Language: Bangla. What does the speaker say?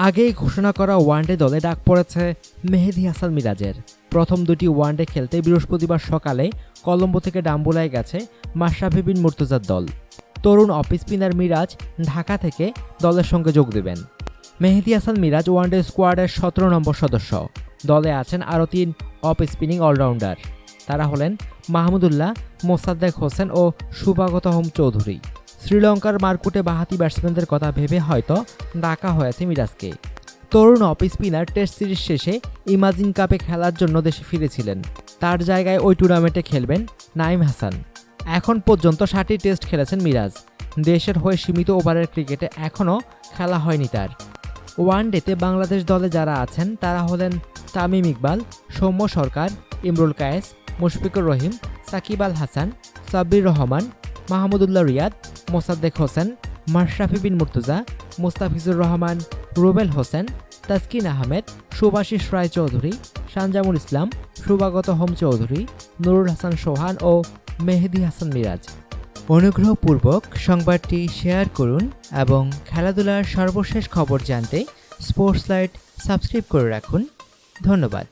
আগেই ঘোষণা করা ওয়ানডে দলে ডাক পড়েছে মেহেদী হাসান মিরাজের। প্রথম দুটি ওয়ানডে খেলতে বৃহস্পতিবার সকালে কলম্বো থেকে ডাম্বুলায় গেছে মাশরাফি বিন মুর্তজার দল। তরুণ অফ স্পিনার মিরাজ ঢাকা থেকে দলের সঙ্গে যোগ দেবেন। মেহেদী হাসান মিরাজ ওয়ানডে স্কোয়াডের 17 নম্বর সদস্য। দলে আছেন আরও 3 অফ স্পিনিং অলরাউন্ডার। তারা হলেন মাহমুদুল্লাহ, মোসাদ্দেক হোসেন ও শুভাগত হোম চৌধুরী। শ্রীলঙ্কার মারকুটে বাঁহাতি ব্যাটসম্যানদের কথা ভেবে হয়তো ডাকা হয়েছে মিরাজকে। তরুণ অফ স্পিনার টেস্ট সিরিজ শেষে ইমাজিন কাপে খেলার জন্য দেশে ফিরেছিলেন। তার জায়গায় ওই টুর্নামেন্টে খেলবেন নাঈম হাসান। এখন পর্যন্ত 60টি টেস্ট খেলেছেন মিরাজ। দেশের হয়ে সীমিত ওভারের ক্রিকেটে এখনও খেলা হয়নি তার। ওয়ানডেতে বাংলাদেশ দলে যারা আছেন তারা হলেন তামিম ইকবাল, সৌম্য সরকার, ইমরুল কায়েস, মুশফিকুর রহিম, সাকিব আল হাসান, সাব্বির রহমান, মাহমুদুল্লাহ রিয়াদ, মোসাদ্দেক হোসেন, মাশরাফি বিন মুর্তজা, মুস্তাফিজুর রহমান, রুবেল হোসেন, তাসকিন আহমেদ, সুভাশিস রায় চৌধুরী, শানজামুল ইসলাম, শুভাগত হোম চৌধুরী, নুরুল হাসান সোহান ও মেহেদী হাসান মিরাজ। অনুগ্রহপূর্বক সংবাদটি শেয়ার করুন এবং খেলাধুলার সর্বশেষ খবর জানতে স্পোর্টস লাইট সাবস্ক্রাইব করে রাখুন। ধন্যবাদ।